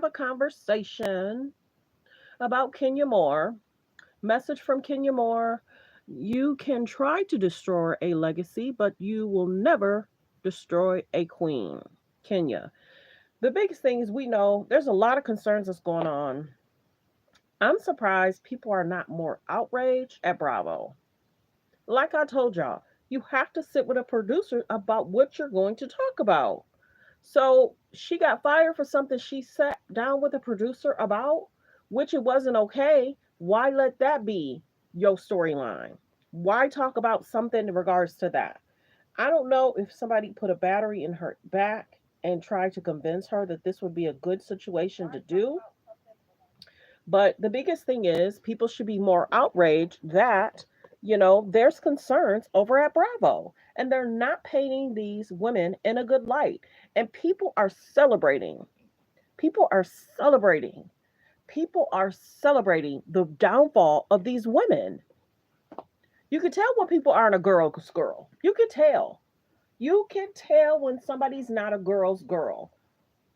have a conversation about Kenya Moore. Message from Kenya Moore: you can try to destroy a legacy, but you will never destroy a queen. Kenya. The biggest thing is we know there's a lot of concerns that's going on. I'm surprised people are not more outraged at Bravo. Like I told y'all, you have to sit with a producer about what you're going to talk about. So she got fired for something she sat down with a producer about, which it wasn't okay. Why let that be your storyline? Why talk about something in regards to that? I don't know if somebody put a battery in her back and tried to convince her that this would be a good situation to do. But the biggest thing is people should be more outraged that, there's concerns over at Bravo and they're not painting these women in a good light. And people are celebrating. People are celebrating. People are celebrating the downfall of these women. You can tell when people aren't a girl's girl. You can tell. You can tell when somebody's not a girl's girl.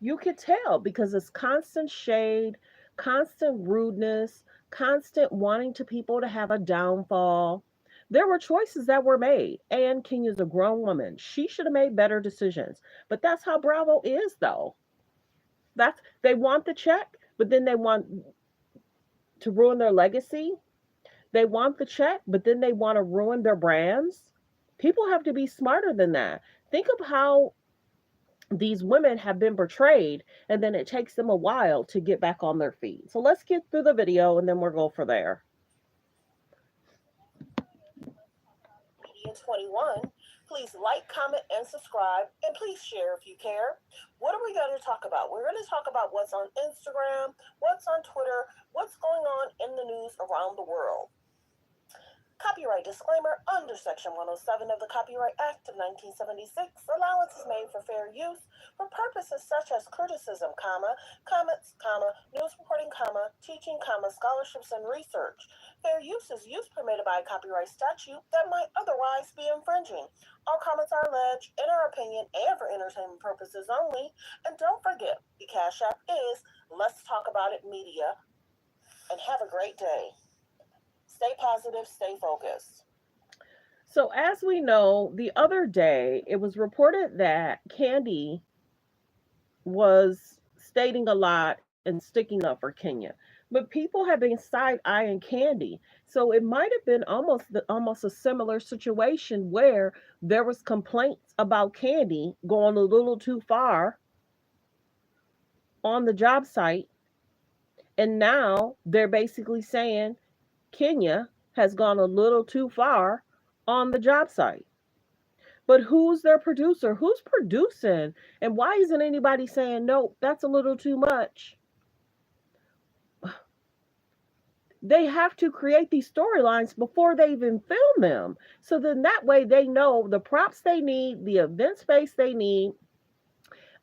You could tell because it's constant shade, constant rudeness, constant wanting to people to have a downfall. There were choices that were made, and Kenya's a grown woman. She should have made better decisions. But that's how Bravo is, though. That's they want the check, but then they want to ruin their legacy. They want the check, but then they want to ruin their brands. People have to be smarter than that. Think of how these women have been portrayed, and then it takes them a while to get back on their feet. So let's get through the video and then we'll go for there. Media 21. Please like, comment, and subscribe, and please share if you care. What are we going to talk about? We're going to talk about what's on Instagram, what's on Twitter, what's going on in the news around the world. Copyright disclaimer: under Section 107 of the Copyright Act of 1976, allowance is made for fair use for purposes such as criticism, comments, news reporting, teaching, scholarships, and research. Fair use is use permitted by a copyright statute that might otherwise be infringing. All comments are alleged, in our opinion, and for entertainment purposes only. And don't forget, the Cash App is Let's Talk About It Media. And have a great day. Stay positive, stay focused. So, as we know, the other day it was reported that Candy was stating a lot and sticking up for Kenya. But people have been side eyeing Candy. So it might have been almost a similar situation where there was complaints about Candy going a little too far on the job site. And now they're basically saying Kenya has gone a little too far on the job site. But who's their producer? Who's producing? And why isn't anybody saying, no, that's a little too much? They have to create these storylines before they even film them. So then that way they know the props they need, the event space they need.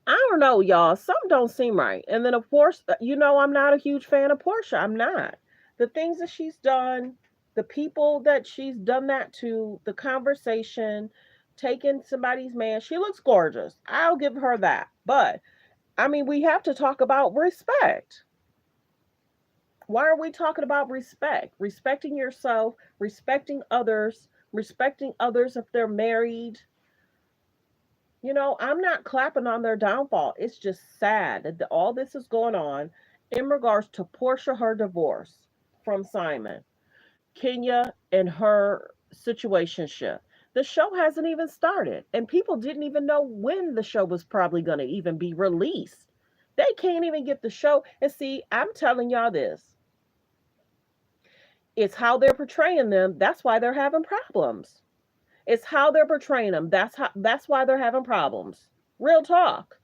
I don't know, y'all. Some don't seem right. And then, of course, I'm not a huge fan of Portia. I'm not. The things that she's done, the people that she's done that to, the conversation, taking somebody's man. She looks gorgeous. I'll give her that. But, I mean, we have to talk about respect. Why are we talking about respect? Respecting yourself, respecting others if they're married. I'm not clapping on their downfall. It's just sad that all this is going on in regards to Portia, her divorce from Simon, Kenya, and her situationship. The show hasn't even started, and people didn't even know when the show was probably going to even be released. They can't even get the show. And see, I'm telling y'all this. It's how they're portraying them. That's why they're having problems. It's how they're portraying them. That's why they're having problems. Real talk.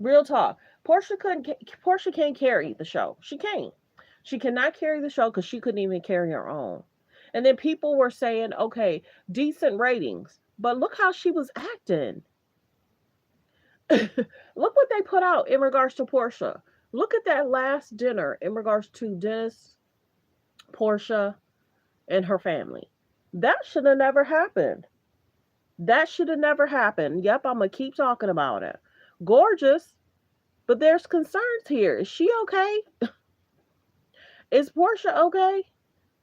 Real talk. Portia can't carry the show. She can't. She cannot carry the show because she couldn't even carry her own. And then people were saying, okay, decent ratings. But look how she was acting. Look what they put out in regards to Portia. Look at that last dinner in regards to Dennis, Portia, and her family. That should have never happened. That should have never happened. Yep, I'm going to keep talking about it. Gorgeous. But there's concerns here. Is she okay? Is Portia okay?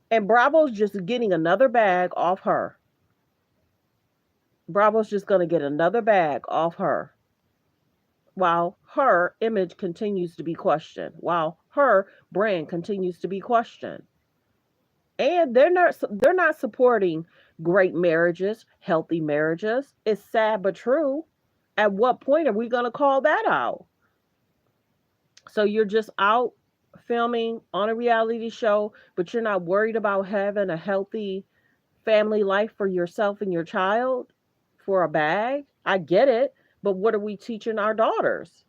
And Bravo's just getting another bag off her. Bravo's just going to get another bag off her while her image continues to be questioned, while her brand continues to be questioned. And they're not supporting great marriages, healthy marriages. It's sad but true. At what point are we going to call that out? So you're just out filming on a reality show, but you're not worried about having a healthy family life for yourself and your child for a bag. I get it, but what are we teaching our daughters?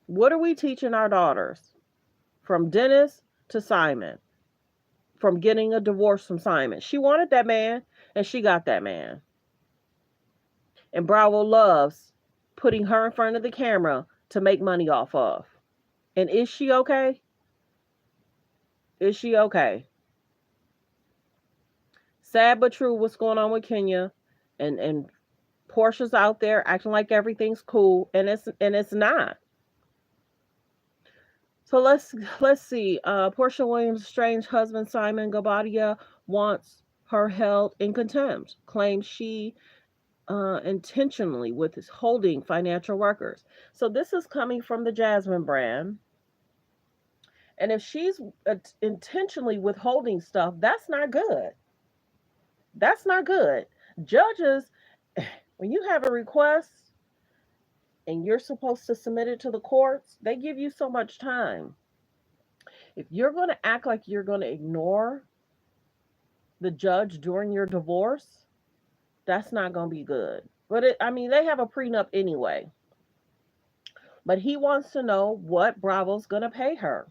What are we teaching our daughters? From Dennis to Simon, from getting a divorce from Simon. She wanted that man and she got that man. And Bravo loves putting her in front of the camera to make money off of. And is she okay? Is she okay? Sad but true what's going on with Kenya, and Portia's out there acting like everything's cool and it's not. So let's see. Portia Williams' strange husband Simon Gabadia wants her held in contempt. Claims she intentionally withholding financial records. So this is coming from the Jasmine brand. And if she's intentionally withholding stuff, that's not good. That's not good. Judges, when you have a request and you're supposed to submit it to the courts, they give you so much time. If you're going to act like you're going to ignore the judge during your divorce, that's not going to be good. But I mean, they have a prenup anyway. But he wants to know what Bravo's going to pay her.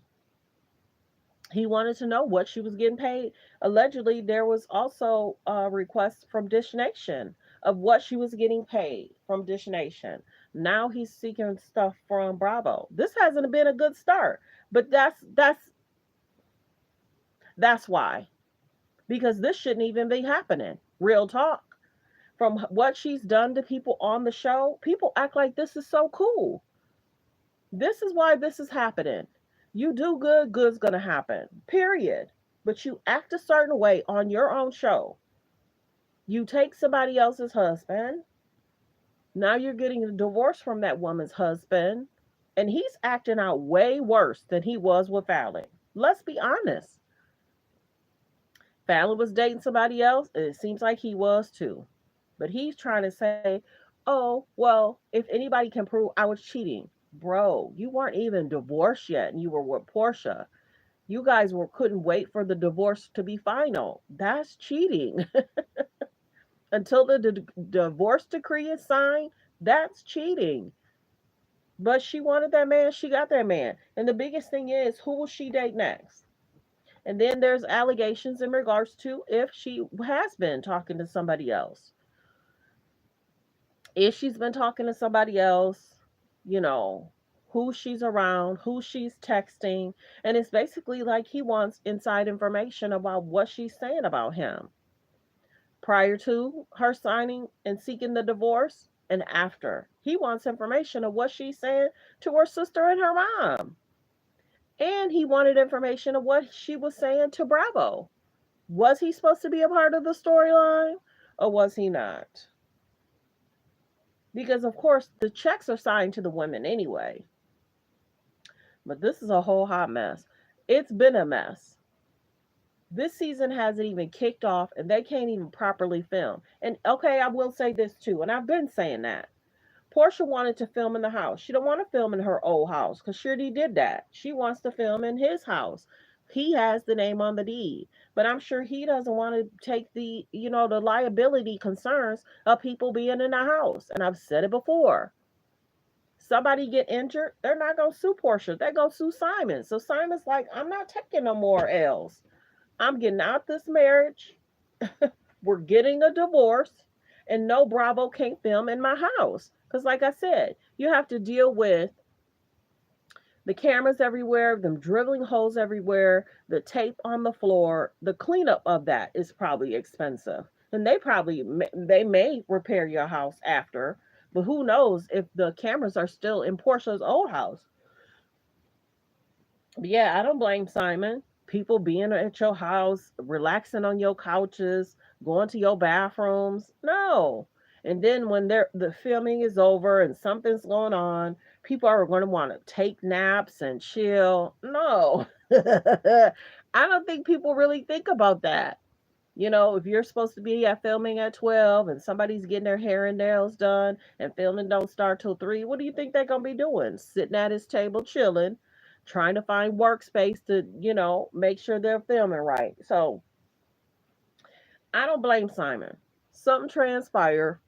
He wanted to know what she was getting paid. Allegedly, there was also a request from Dish Nation of what she was getting paid from Dish Nation. Now he's seeking stuff from Bravo. This hasn't been a good start, but that's why, because this shouldn't even be happening. Real talk. From what she's done to people on the show, people act like this is so cool. This is why this is happening. You do good, good's going to happen. Period. But you act a certain way on your own show. You take somebody else's husband. Now you're getting a divorce from that woman's husband. And he's acting out way worse than he was with Fallon. Let's be honest. Fallon was dating somebody else, and it seems like he was too. But he's trying to say, oh, well, if anybody can prove I was cheating, bro, you weren't even divorced yet and you were with Portia. You guys couldn't wait for the divorce to be final. That's cheating. Until the divorce decree is signed, that's cheating. But she wanted that man, she got that man. And the biggest thing is, who will she date next? And then there's allegations in regards to if she has been talking to somebody else. If she's been talking to somebody else, you know, who she's around, who she's texting. And it's basically like he wants inside information about what she's saying about him prior to her signing and seeking the divorce and after. He wants information of what she's saying to her sister and her mom. And he wanted information of what she was saying to Bravo. Was he supposed to be a part of the storyline or was he not? Because, of course, the checks are signed to the women anyway. But this is a whole hot mess. It's been a mess. This season hasn't even kicked off and they can't even properly film. And okay, I will say this too, and I've been saying that. Portia wanted to film in the house. She don't want to film in her old house because Shirley did that. She wants to film in his house. He has the name on the deed, but I'm sure he doesn't want to take the liability concerns of people being in the house. And I've said it before. Somebody get injured, they're not gonna sue Portia. They're gonna sue Simon. So Simon's like, I'm not taking no more L's. I'm getting out this marriage. We're getting a divorce. And no, Bravo can't film in my house. Because, like I said, you have to deal with the cameras everywhere, them drilling holes everywhere, the tape on the floor. The cleanup of that is probably expensive. And they may repair your house after. But who knows if the cameras are still in Portia's old house. But yeah, I don't blame Simon. People being at your house, relaxing on your couches, going to your bathrooms. No. And then when the filming is over and something's going on, people are going to want to take naps and chill. No. I don't think people really think about that. If you're supposed to be at filming at 12 and somebody's getting their hair and nails done and filming don't start till 3, what do you think they're going to be doing? Sitting at his table chilling, trying to find workspace to, make sure they're filming right. So I don't blame Simon. Something transpired.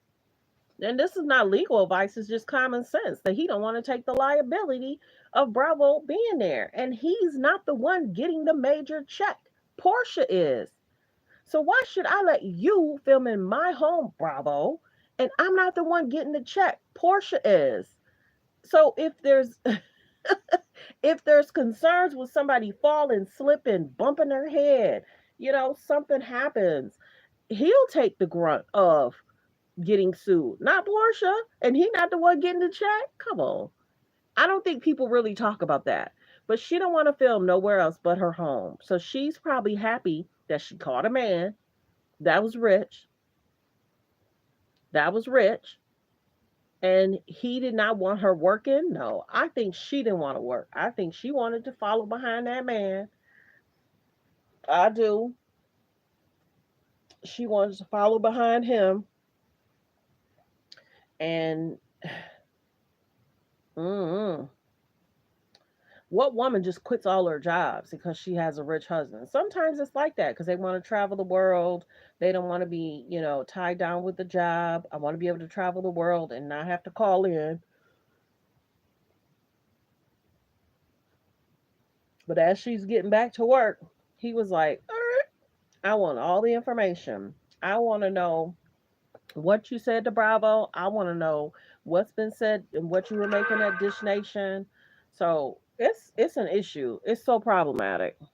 And this is not legal advice, it's just common sense that he don't want to take the liability of Bravo being there. And he's not the one getting the major check. Portia is. So why should I let you film in my home, Bravo? And I'm not the one getting the check. Portia is. So if there's concerns with somebody falling, slipping, bumping their head, something happens, he'll take the grunt of getting sued, not Portia. And he not the one getting the check. Come on. I don't think people really talk about that. But she don't want to film nowhere else but her home. So she's probably happy that she caught a man that was rich, that was rich, and he did not want her working. No, I think she didn't want to work. I think she wanted to follow behind that man. I do. She wanted to follow behind him, and mm, what woman just quits all her jobs because she has a rich husband? Sometimes it's like that because they want to travel the world. They don't want to be, tied down with the job. I want to be able to travel the world and not have to call in. But as she's getting back to work, he was like, all right, I want all the information. I want to know what you said to Bravo. I want to know what's been said and what you were making at Dish Nation. So it's an issue. It's so problematic. All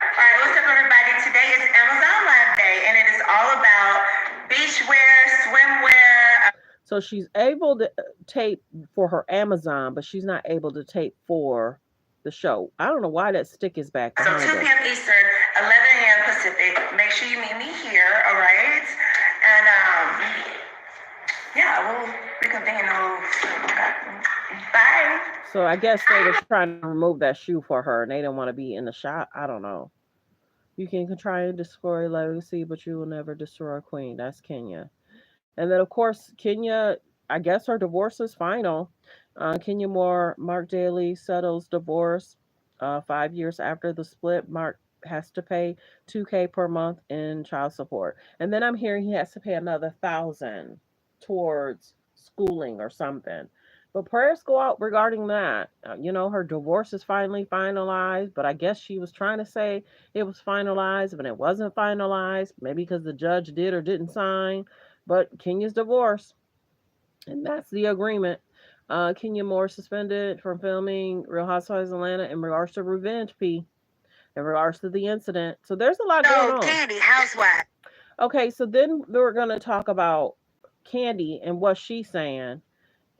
right, what's up, everybody? Today is Amazon Live Day, and it is all about beachwear, swimwear. So she's able to tape for her Amazon, but she's not able to tape for the show. I don't know why that stick is back So behind 2 us. p.m. Eastern, 11 a.m. Pacific. Make sure you meet me here, all right? And yeah, we'll reconvene. Bye. So I guess they were trying to remove that shoe for her and they didn't want to be in the shot. I don't know. You can try and destroy legacy, but you will never destroy a queen. That's Kenya. And then, of course, Kenya, I guess her divorce is final. Kenya Moore, Mark Daly settles divorce 5 years after the split. Mark has to pay 2K per month in child support. And then I'm hearing he has to pay another 1,000 towards schooling or something. But prayers go out regarding that. Her divorce is finally finalized, but I guess she was trying to say it was finalized, but it wasn't finalized. Maybe because the judge did or didn't sign. But Kenya's divorce, and that's the agreement. Kenya Moore suspended from filming Real Housewives of Atlanta in regards to Revenge P, in regards to the incident. So there's a lot going No, on. Candy, housewife. Okay, so then we're going to talk about Candy and what she's saying.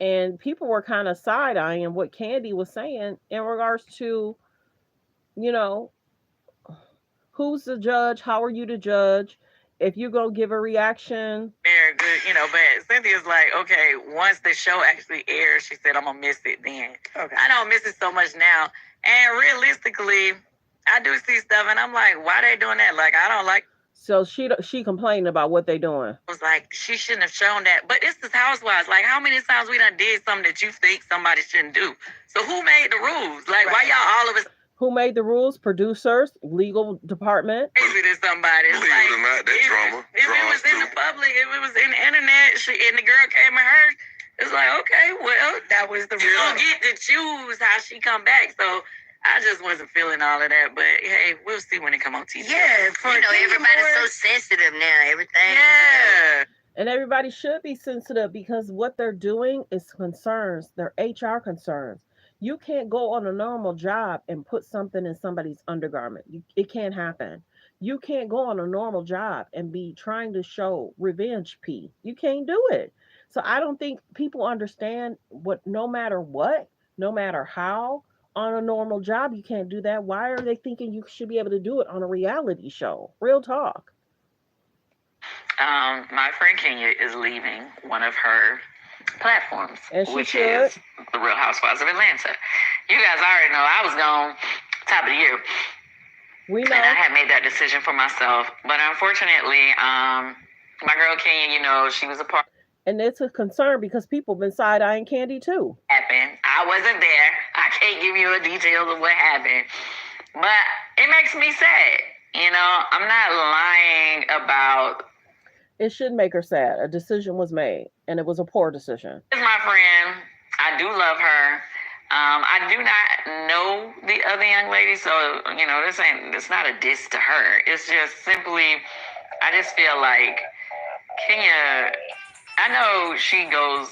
And people were kind of side eyeing what Candy was saying in regards to, you know, who's the judge? How are you the judge? If you're going to give a reaction, Very good, but Cynthia's like, okay, once the show actually airs, she said, I'm going to miss it then. Okay. I don't miss it so much now. And realistically, I do see stuff and I'm like, why they doing that? Like, I don't like. so she complained about what they doing. I was like, she shouldn't have shown that. But this is Housewives. Like, how many times we done did something that you think somebody shouldn't do? So who made the rules? Like, why y'all all of us Who made the rules? Producers, legal department. crazy to somebody? It's Believe like, it or not, that drama if it draws was in too. the public, if it was in the internet, and the girl came at her, it's like, okay, well, that was the rule. You don't get to choose how she come back. So I just wasn't feeling all of that. But hey, we'll see when it come on TV. Yeah, everybody's so sensitive now. Everything. Yeah. And everybody should be sensitive because what they're doing is concerns, they're HR concerns. You can't go on a normal job and put something in somebody's undergarment. It can't happen. You can't go on a normal job and be trying to show revenge P. You can't do it. So I don't think people understand what, no matter how, on a normal job, you can't do that. Why are they thinking you should be able to do it on a reality show? Real talk. My friend Kenya is leaving one of her platforms, And she which should. is the Real Housewives of Atlanta. You guys already know I was gone top of the year, We and I know. had made that decision for myself. But unfortunately, my girl Kenya, she was a part And it's a concern because people been side eyeing Candy too. happened. I wasn't there. I can't give you the details of what happened, but it makes me sad. I'm not lying about. It should make her sad. A decision was made, and it was a poor decision. Is my friend. I do love her. I do not know the other young lady, so this not a diss to her. It's just simply, I just feel like Kenya. I know she goes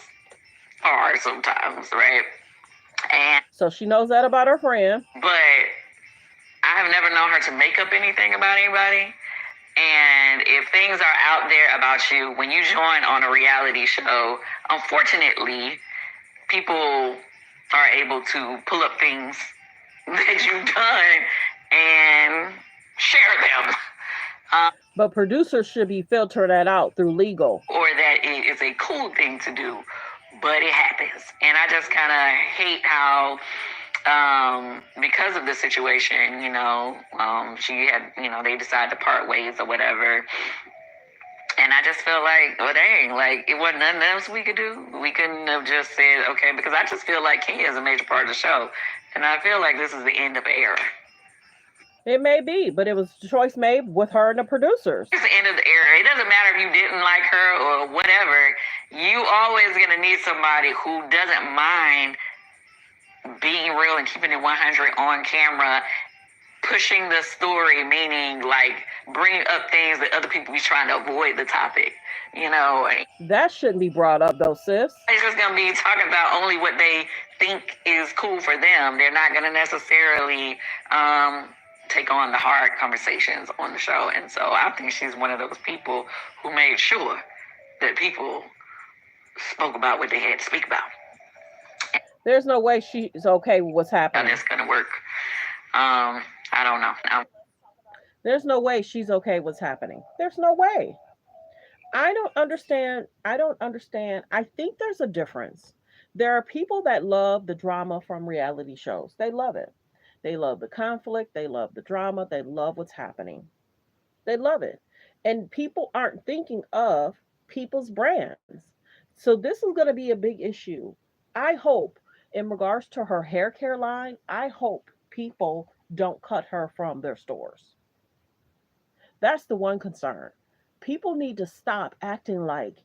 far sometimes, right? And So she knows that about her friend. but I have never known her to make up anything about anybody. And if things are out there about you when you join on a reality show, unfortunately, people are able to pull up things that you've done and share them. But producers should be filtering that out through legal. Or that it is a cool thing to do, but it happens. And I just kind of hate how, because of the situation, she had, they decided to part ways or whatever. And I just feel like, well, dang, like it wasn't nothing else we could do. We couldn't have just said, okay, because I just feel like Kenya is a major part of the show. And I feel like this is the end of an era. It may be, but it was a choice made with her and the producers. It's the end of the era. It doesn't matter if you didn't like her or whatever. You always gonna need somebody who doesn't mind being real and keeping it 100 on camera, pushing the story, meaning like bringing up things that other people be trying to avoid the topic. That shouldn't be brought up though, sis. It's just gonna be talking about only what they think is cool for them. They're not gonna necessarily take on the hard conversations on the show. And so I think she's one of those people who made sure that people spoke about what they had to speak about. There's no way she's okay with what's happening. And it's gonna work. I don't know. There's no way she's okay with what's happening. There's no way. I don't understand. I don't understand. I think there's a difference. There are people that love the drama from reality shows. They love it. They love the conflict. They love the drama. They love what's happening. They love it. And people aren't thinking of people's brands. So this is going to be a big issue. I hope, in regards to her hair care line, I hope people don't cut her from their stores. That's the one concern. People need to stop acting like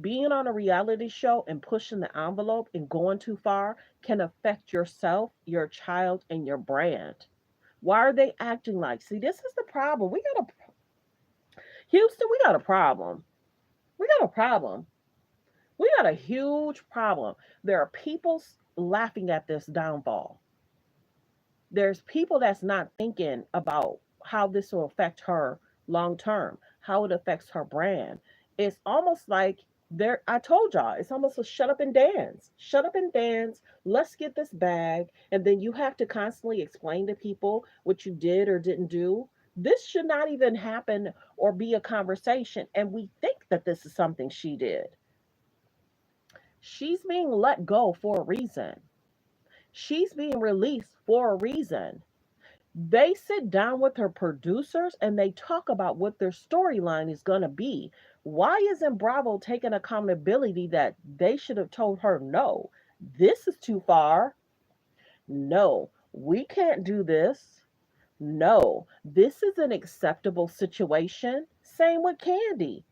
being on a reality show and pushing the envelope and going too far can affect yourself, your child, and your brand. Why are they acting like? See, this is the problem. Houston, we got a problem. We got a problem. We got a huge problem. There are people laughing at this downfall. There's people that's not thinking about how this will affect her long term, how it affects her brand. It's almost like there, I told y'all, it's almost a shut up and dance. Shut up and dance. Let's get this bag. And then you have to constantly explain to people what you did or didn't do. This should not even happen or be a conversation. And we think that this is something she did. She's being let go for a reason. She's being released for a reason. They sit down with her producers and they talk about what their storyline is going to be. Why isn't Bravo taking accountability that they should have told her, no, this is too far? No, we can't do this. No, this is an acceptable situation. Same with Candy.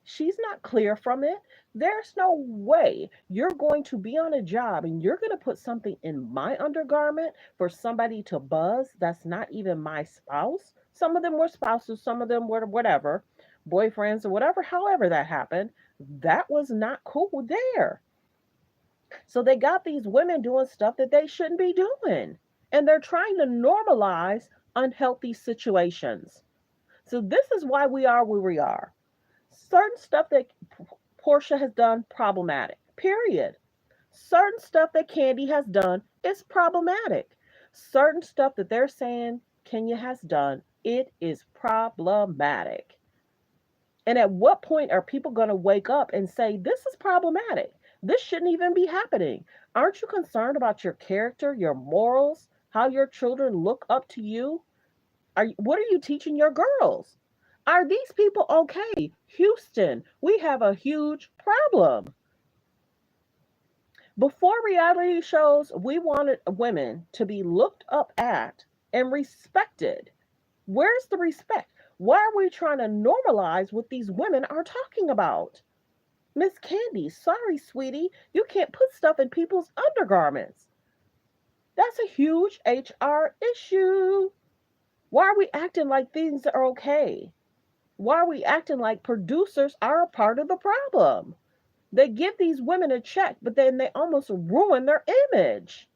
She's not clear from it. There's no way you're going to be on a job and you're going to put something in my undergarment for somebody to buzz that's not even my spouse. Some of them were spouses, some of them were whatever, boyfriends or whatever, however that happened. That was not cool there. So they got these women doing stuff that they shouldn't be doing. And they're trying to normalize unhealthy situations. So this is why we are where we are. Certain stuff that Portia has done problematic. Period. Certain stuff that Candy has done is problematic. Certain stuff that they're saying Kenya has done, it is problematic. And at what point are people going to wake up and say, this is problematic? This shouldn't even be happening. Aren't you concerned about your character, your morals, how your children look up to you? What are you teaching your girls? Are these people okay? Houston, we have a huge problem. Before reality shows, we wanted women to be looked up at and respected. Where's the respect? Why are we trying to normalize what these women are talking about? Miss Candy, sorry, sweetie, you can't put stuff in people's undergarments. That's a huge HR issue. Why are we acting like things are okay? Why are we acting like producers are a part of the problem? They give these women a check, but then they almost ruin their image.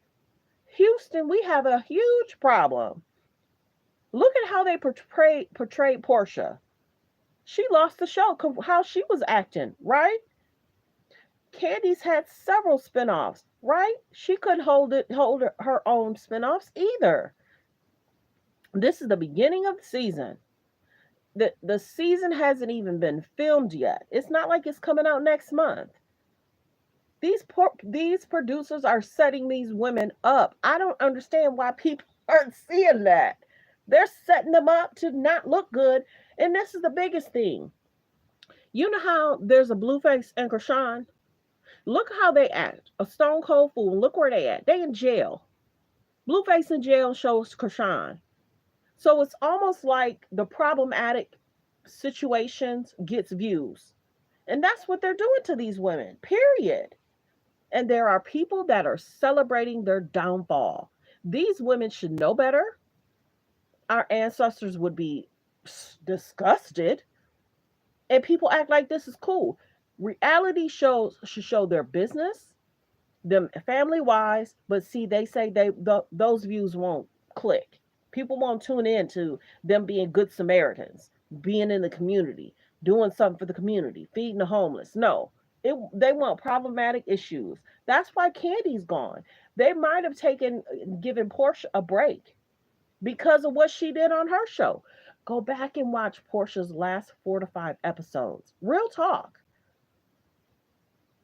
Houston, we have a huge problem. Look at how they portrayed Portia. She lost the show, how she was acting, right? Candy's had several spinoffs, right? She couldn't hold her own spinoffs either. This is the beginning of the season. The season hasn't even been filmed yet. It's not like it's coming out next month. These producers are setting these women up. I don't understand why people aren't seeing that. They're setting them up to not look good. And this is the biggest thing. You know how there's a Blueface and Krishan? Look how they act. A stone cold fool. Look where they at. They in jail. Blueface in jail shows Krishan. So it's almost like the problematic situations gets views. And that's what they're doing to these women. Period. And there are people that are celebrating their downfall. These women should know better. Our ancestors would be disgusted. And people act like this is cool. Reality shows should show their business, them family wise, but see, they say those views won't click. People won't tune in to them being good Samaritans, being in the community, doing something for the community, feeding the homeless. No, they want problematic issues. That's why Candy's gone. They might have given Portia a break because of what she did on her show. Go back and watch Portia's last 4 to 5 episodes. Real talk.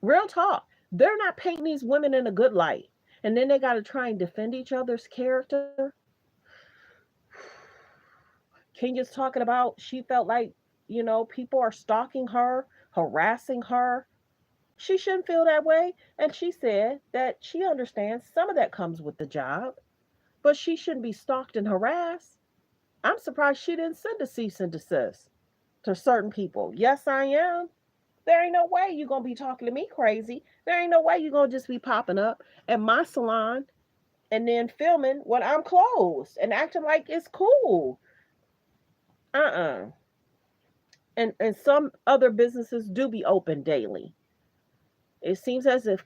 Real talk. They're not painting these women in a good light. And then they got to try and defend each other's character. Kenya's talking about she felt like, people are stalking her, harassing her. She shouldn't feel that way. And she said that she understands some of that comes with the job, but she shouldn't be stalked and harassed. I'm surprised she didn't send a cease and desist to certain people. Yes, I am. There ain't no way you're going to be talking to me crazy. There ain't no way you're going to just be popping up at my salon and then filming when I'm closed and acting like it's cool. Uh-uh. And some other businesses do be open daily. It seems as if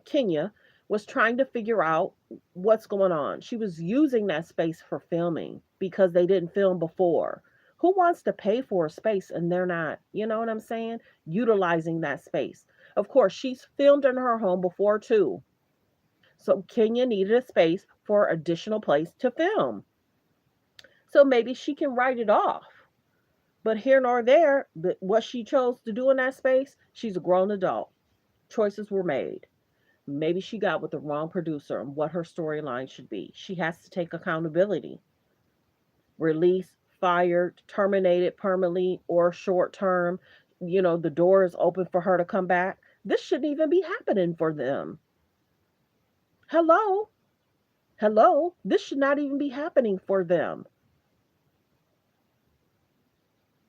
Kenya was trying to figure out what's going on. She was using that space for filming because they didn't film before. Who wants to pay for a space and they're not, you know what I'm saying? Utilizing that space. Of course, she's filmed in her home before too. So Kenya needed a space for additional place to film. So maybe she can write it off. But here nor there, what she chose to do in that space, she's a grown adult. Choices were made. Maybe she got with the wrong producer on what her storyline should be. She has to take accountability. Released, fired, terminated permanently or short term. The door is open for her to come back. This shouldn't even be happening for them. Hello? Hello? This should not even be happening for them.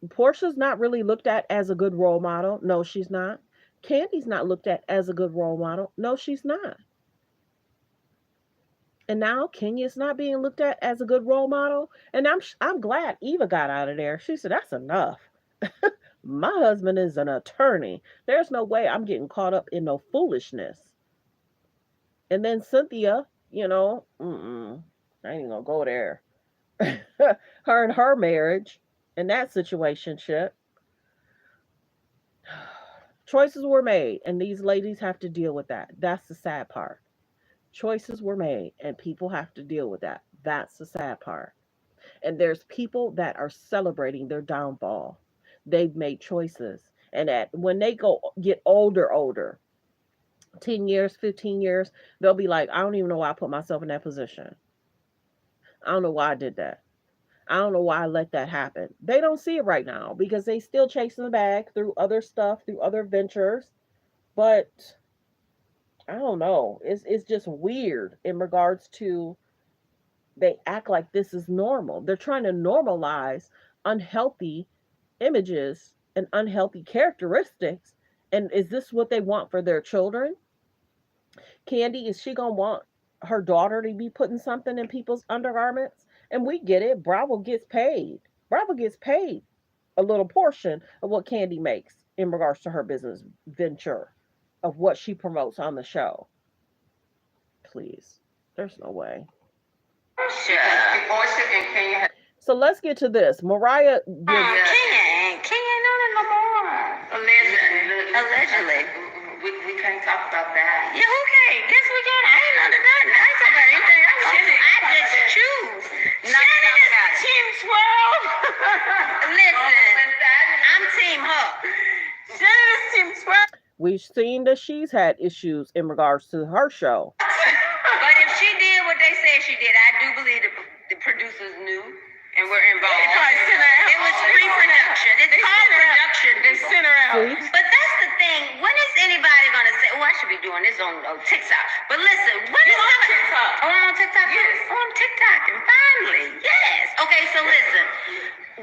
Portia's not really looked at as a good role model. No, she's not. Candy's not looked at as a good role model. No, she's not. And now Kenya's not being looked at as a good role model. And I'm glad Eva got out of there. She said that's enough. My husband is an attorney. There's no way I'm getting caught up in no foolishness. And then Cynthia, I ain't gonna go there. Her and her marriage and that situationship. Choices were made, and these ladies have to deal with that. That's the sad part. Choices were made, and people have to deal with that. That's the sad part. And there's people that are celebrating their downfall. They've made choices. And that when they go get older, 10 years, 15 years, they'll be like, I don't even know why I put myself in that position. I don't know why I did that. I don't know why I let that happen. They don't see it right now because they still chasing the bag through other stuff, through other ventures. But I don't know. It's just weird in regards to they act like this is normal. They're trying to normalize unhealthy images and unhealthy characteristics. And is this what they want for their children? Candy, is she gonna want her daughter to be putting something in people's undergarments? And we get it. Bravo gets paid. Bravo gets paid a little portion of what Candy makes in regards to her business venture of what she promotes on the show. Please. There's no way. So let's get to this. Mariah gives Kenya, no more. Allegedly. We can't talk about that. Yeah, okay. Guess we can. I ain't under nothing. I ain't talking about anything. I just choose. Shannon is Team Swirl. Listen, I'm Team Huck. Shannon is Team Swirl. We've seen that she's had issues in regards to her show. But if she did what they said she did, I do believe the producers knew and were involved. It was pre-production. It's called production. They sent her out. See? But that's the thing. When is anybody going to say, oh, I should be doing this on TikTok? But listen, when is on TikTok? Oh, I'm on TikTok? Yes. Oh, I'm TikTok. And finally, yes. Okay, so listen.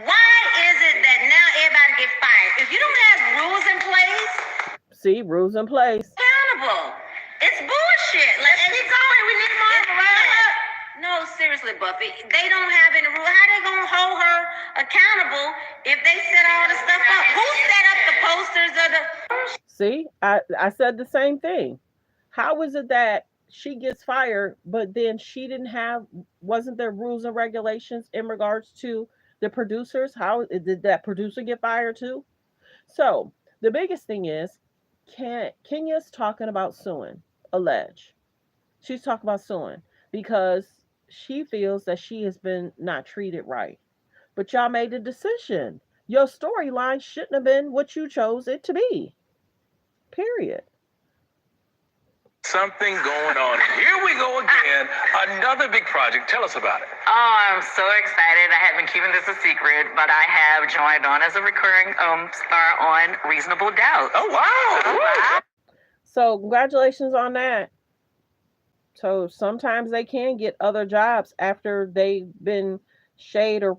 Why is it that now everybody get fired? If you don't have rules in place, See, rules in place. accountable. It's bullshit. Let's keep going. We need more. No, seriously, Buffy. They don't have any rule. How they gonna hold her accountable if they set all the stuff up? Who set up the posters of the? See, I said the same thing. How is it that she gets fired, but then she didn't have, wasn't there rules and regulations in regards to the producers? How did that producer get fired too? So the biggest thing is, Kenya's talking about suing, allege. She's talking about suing because she feels that she has been not treated right. But y'all made a decision. Your storyline shouldn't have been what you chose it to be. Period. Something going on. Here we go again. Another big project. Tell us about it. Oh, I'm so excited. I have been keeping this a secret, but I have joined on as a recurring star on Reasonable Doubt. Oh, wow. Oh, wow. So congratulations on that. So sometimes they can get other jobs after they've been shade or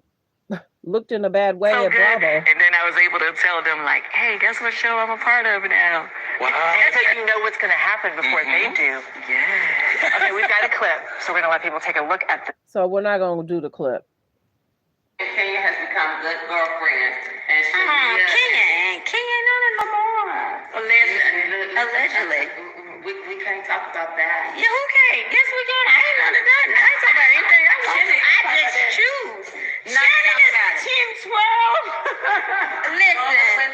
looked in a bad way So at good. Bravo. And then I was able to tell them, like, hey, guess what show I'm a part of now? Wow. That's how you know what's going to happen before they do. Yeah. Okay, we've got a clip, so we're going to let people take a look at this. So we're not going to do the clip. Kenya has become a good girlfriend. And she Kenya, no more. Allegedly. We can't talk about that. Yeah, okay. Guess we can. I ain't under nothing. I ain't talking about anything. I just choose. Shannon is Team Swirl. Listen.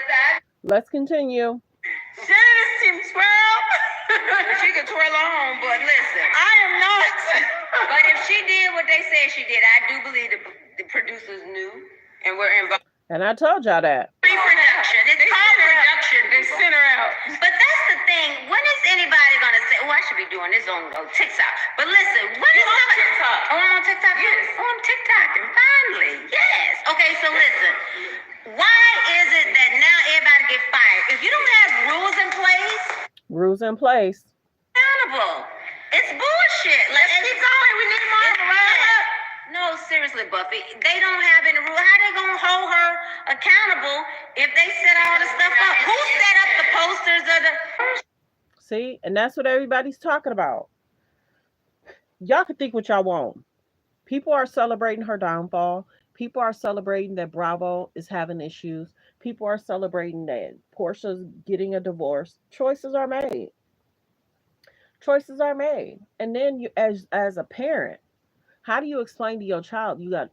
Let's continue. Shannon is Team Swirl. She can twirl on, but listen. I am not. But if she did what they said she did, I do believe the producers knew and were involved. And I told y'all that. Pre-production. It's called production. They sent her out. But that's the thing. When is anybody going to say, oh, I should be doing this on TikTok? But listen, when is somebody... TikTok? Oh, I'm on TikTok? Yes. Oh, I'm TikTok. And finally, yes. Okay, so listen. Why is it that now everybody get fired? If you don't have rules in place... Rules in place. Accountable. It's bullshit. Let's keep going. We need more. No, seriously, Buffy. They don't have any rule. How they gonna hold her accountable if they set all the stuff up? Who set up the posters of the? See? And that's what everybody's talking about. Y'all can think what y'all want. People are celebrating her downfall. People are celebrating that Bravo is having issues. People are celebrating that Portia's getting a divorce. Choices are made. Choices are made. And then you as a parent, how do you explain to your child you got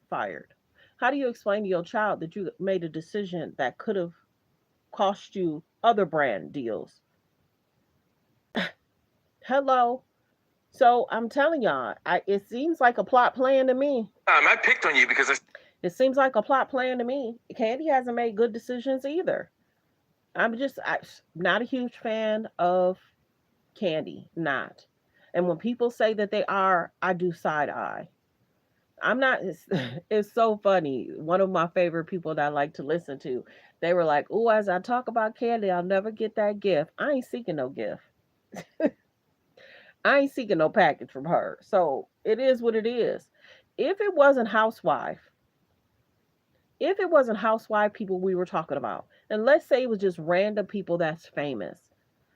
fired? How do you explain to your child that you made a decision that could have cost you other brand deals. Hello. So I'm telling y'all, it seems like a plot plan to me. I picked on you because It seems like a plot plan to me. Candy hasn't made good decisions either. I'm not a huge fan of Candy, not. And when people say that they are, I do side eye. I'm not. It's so funny. One of my favorite people that I like to listen to, they were like, "Oh, as I talk about Candy, I'll never get that gift. I ain't seeking no gift. I ain't seeking no package from her." So it is what it is. If it wasn't Housewife, if it wasn't Housewife people we were talking about, and let's say it was just random people that's famous,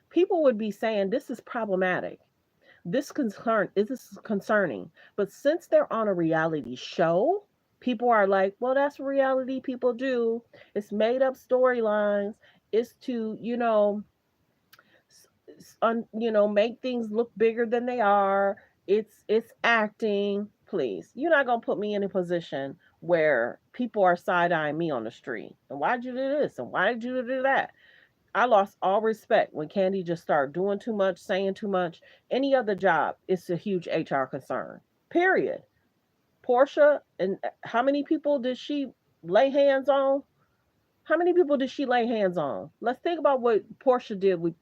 people would be saying this is problematic. This is concerning. But since they're on a reality show, people are like, well, that's what reality people do. It's made up storylines. It's to, make things look bigger than they are. It's acting. Please, you're not gonna put me in a position where people are side eyeing me on the street. And why'd you do this? And why did you do that? I lost all respect when Candy just started doing too much, saying too much. Any other job, it's a huge HR concern. Period. Portia, and how many people did she lay hands on? How many people did she lay hands on? Let's think about what Portia did with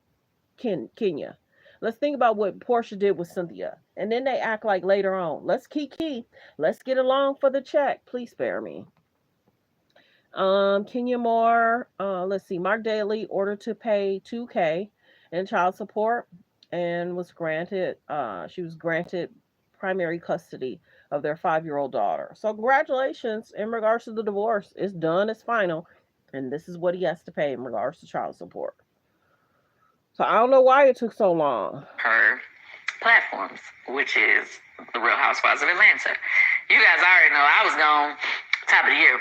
Kenya. Let's think about what Portia did with Cynthia. And then they act like later on, let's kiki, let's get along for the check. Please spare me. Kenya Moore, let's see, Mark Daly ordered to pay 2K in child support and she was granted primary custody of their 5-year-old daughter. So congratulations in regards to the divorce. It's done, it's final. And this is what he has to pay in regards to child support. So I don't know why it took so long. Her platforms, which is the Real Housewives of Atlanta. You guys already know I was gone top of the year.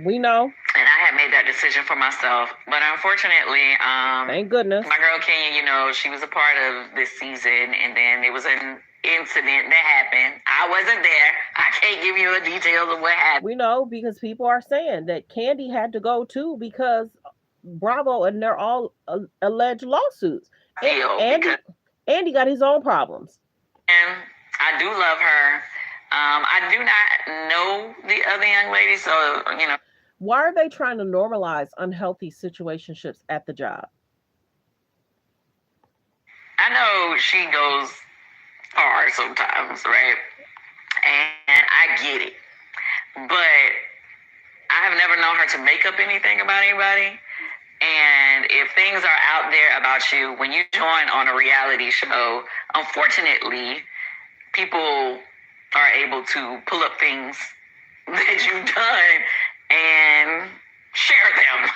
We know. And I had made that decision for myself. But unfortunately, thank goodness, my girl Kenya, she was a part of this season. And then there was an incident that happened. I wasn't there. I can't give you the details of what happened. We know because people are saying that Candy had to go too because Bravo and they're all alleged lawsuits. Andy got his own problems. And I do love her. I do not know the other young lady, so Why are they trying to normalize unhealthy situationships at the job? I know she goes far sometimes, right? And I get it. But I have never known her to make up anything about anybody. And if things are out there about you, when you join on a reality show, unfortunately, people are able to pull up things that you've done and share them.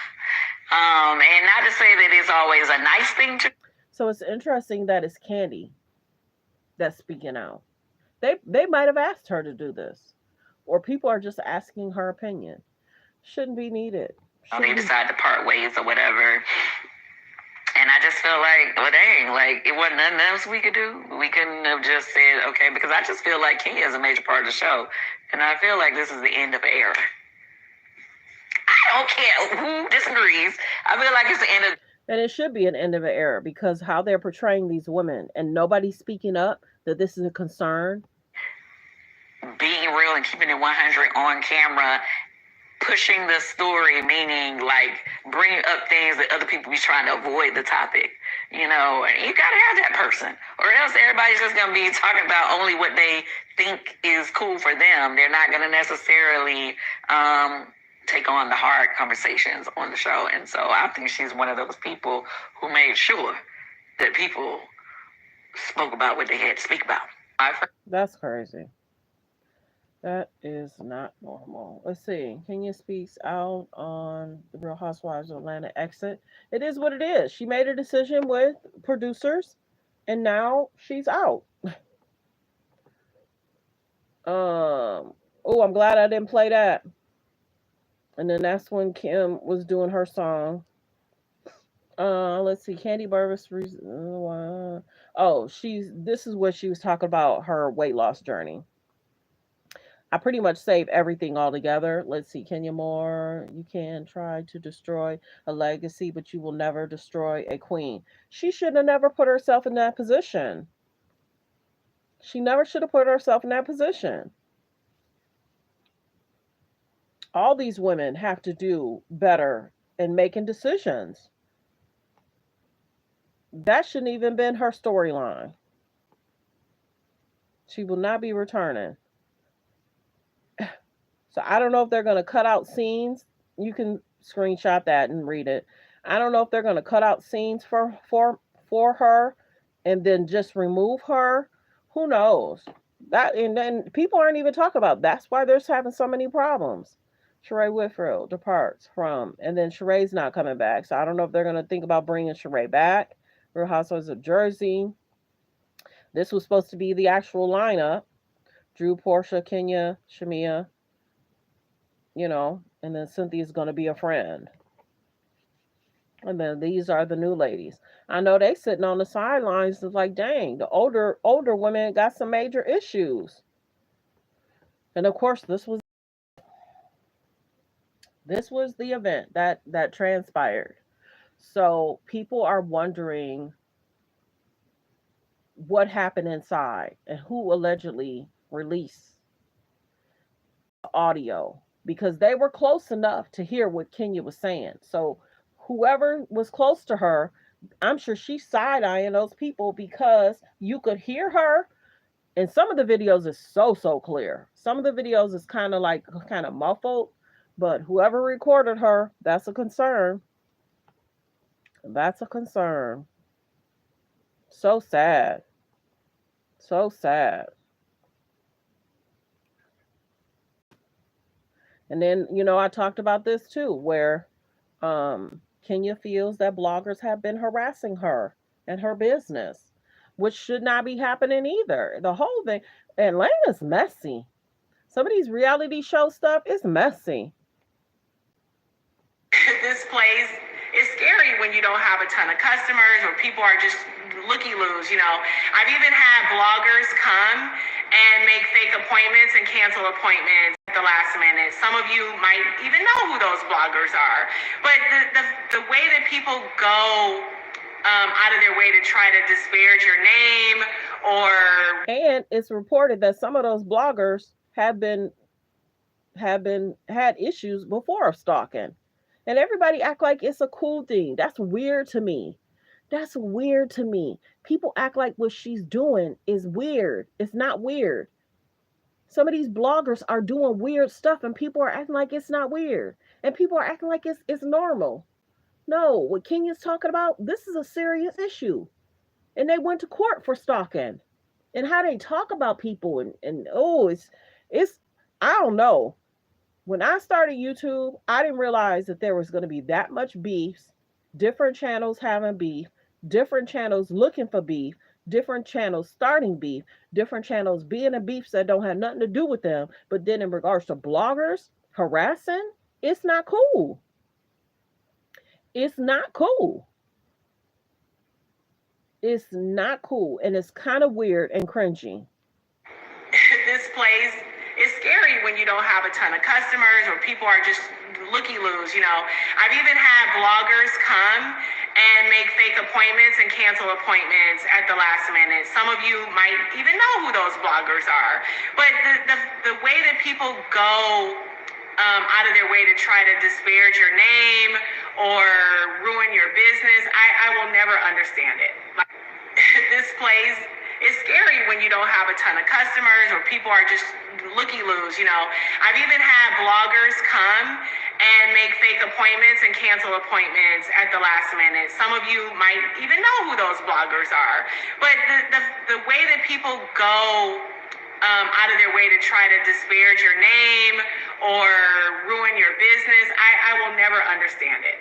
And not to say that it's always a nice thing to. So it's interesting that it's Candy that's speaking out. They might have asked her to do this, or people are just asking her opinion. Shouldn't be needed. They decide to part ways or whatever. And I just feel like, well, dang, like it wasn't nothing else we could do. We couldn't have just said, okay, because I just feel like Kenya is a major part of the show. And I feel like this is the end of an era. I don't care who disagrees. I feel like it's the end of. And it should be an end of an era because how they're portraying these women and nobody's speaking up that this is a concern. Being real and keeping it 100 on camera, pushing the story, meaning like bringing up things that other people be trying to avoid the topic. And you gotta have that person, or else everybody's just gonna be talking about only what they think is cool for them. They're not gonna necessarily take on the hard conversations on the show. And so I think she's one of those people who made sure that people spoke about what they had to speak about. That's crazy. That is not normal. Let's see. Kenya speaks out on the Real Housewives of Atlanta exit. It is what it is. She made a decision with producers, and now she's out. Oh, I'm glad I didn't play that. And then that's when Kim was doing her song. Let's see. Candy Burris. This is what she was talking about her weight loss journey. I pretty much save everything all together. Let's see, Kenya Moore, you can try to destroy a legacy, but you will never destroy a queen. She should have never put herself in that position. She never should have put herself in that position. All these women have to do better in making decisions. That shouldn't even been her storyline. She will not be returning. So I don't know if they're going to cut out scenes. You can screenshot that and read it. I don't know if they're going to cut out scenes for her and then just remove her. Who knows? That and then people aren't even talking about. That's why they're having so many problems. Sheree Whitfield departs from, and then Sheree's not coming back. So I don't know if they're going to think about bringing Sheree back. Real Housewives of Jersey. This was supposed to be the actual lineup. Drew, Portia, Kenya, Shamia, and then Cynthia's going to be a friend. And then these are the new ladies. I know they sitting on the sidelines. It's like, dang, the older women got some major issues. And of course, this was the event that transpired. So people are wondering what happened inside and who allegedly released the audio because they were close enough to hear what Kenya was saying. So whoever was close to her, I'm sure she's side eyeing those people because you could hear her. And some of the videos is so clear. Some of the videos is kind of muffled, but whoever recorded her, that's a concern. That's a concern. So sad. So sad. And then, I talked about this too, where Kenya feels that bloggers have been harassing her and her business, which should not be happening either. The whole thing, Atlanta's messy. Some of these reality show stuff is messy. This place is scary when you don't have a ton of customers or people are just looky-loos. I've even had bloggers come and make fake appointments and cancel appointments at the last minute. Some of you might even know who those bloggers are. But the way that people go out of their way to try to disparage your name or... And it's reported that some of those bloggers had issues before of stalking. And everybody act like it's a cool thing. That's weird to me. That's weird to me. People act like what she's doing is weird. It's not weird. Some of these bloggers are doing weird stuff and people are acting like it's not weird. And people are acting like it's normal. No, what Kenya's talking about, this is a serious issue. And they went to court for stalking. And how they talk about people it's I don't know. When I started YouTube, I didn't realize that there was going to be that much beefs, different channels having beef, different channels looking for beef, different channels starting beef, different channels being in beefs that don't have nothing to do with them. But then in regards to bloggers harassing, it's not cool. It's not cool. It's not cool. And it's kind of weird and cringy. This place is scary when you don't have a ton of customers or people are just looky-loos. I've even had bloggers come and make fake appointments and cancel appointments at the last minute. Some of you might even know who those bloggers are. But the way that people go out of their way to try to disparage your name or ruin your business, I will never understand it. This place is scary when you don't have a ton of customers or people are just looky-loos. I've even had bloggers come and make fake appointments and cancel appointments at the last minute. Some of you might even know who those bloggers are. But the way that people go out of their way to try to disparage your name or ruin your business, I will never understand it.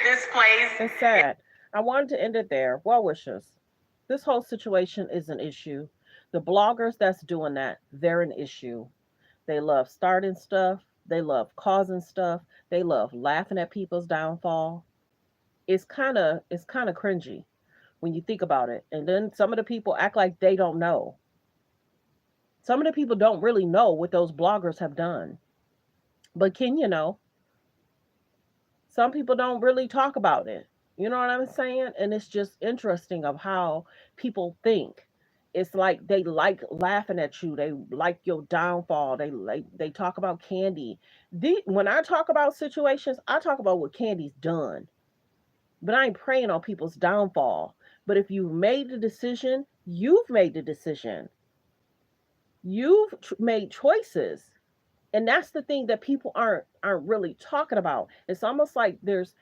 This place... It's sad. I wanted to end it there. Well wishes. This whole situation is an issue. The bloggers that's doing that, they're an issue. They love starting stuff. They love causing stuff. They love laughing at people's downfall. It's kind of cringy when you think about it. And then some of the people act like they don't know. Some of the people don't really know what those bloggers have done. But Kenya know. Some people don't really talk about it. You know what I'm saying? And it's just interesting of how people think. It's like they like laughing at you. They like your downfall. They talk about Candy. When I talk about situations, I talk about what Candy's done. But I ain't praying on people's downfall. But if you've made the decision, you've made the decision. You've made choices, and that's the thing that people aren't really talking about. It's almost like there's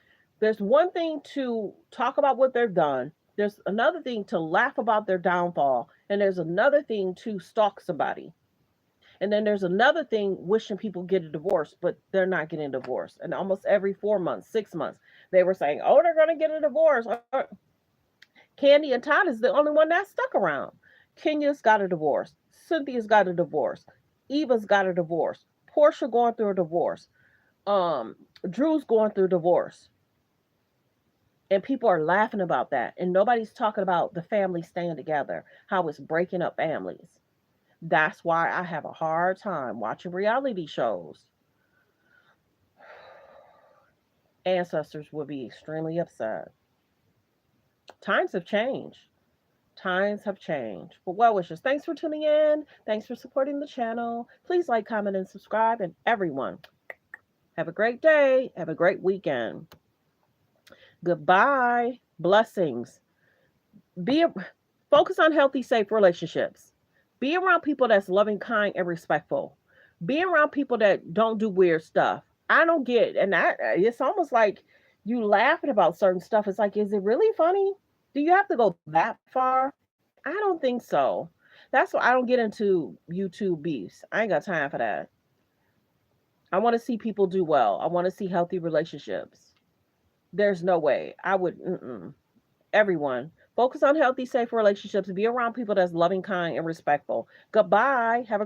one thing to talk about what they've done, there's another thing to laugh about their downfall, and there's another thing to stalk somebody, and then there's another thing wishing people get a divorce, but they're not getting a divorce. And almost every 4 months, 6 months, they were saying, oh, they're going to get a divorce. Candy and Todd is the only one that stuck around. Kenya's got a divorce, Cynthia's got a divorce, Eva's got a divorce, Portia going through a divorce. Drew's going through divorce. And people are laughing about that. And nobody's talking about the family staying together, how it's breaking up families. That's why I have a hard time watching reality shows. Ancestors would be extremely upset. Times have changed. Times have changed. But well wishes, thanks for tuning in. Thanks for supporting the channel. Please like, comment, and subscribe. And everyone, have a great day. Have a great weekend. Goodbye. Blessings. Be Focus on healthy, safe relationships. Be around people that's loving, kind, and respectful. Be around people that don't do weird stuff. I don't get, and that it's almost like you laughing about certain stuff. It's like, is it really funny? Do you have to go that far? I don't think so. That's why I don't get into YouTube beefs. I ain't got time for that. I want to see people do well. I want to see healthy relationships. There's no way I would. Everyone, focus on healthy, safe relationships. Be around people that's loving, kind, and respectful. Goodbye. Have a great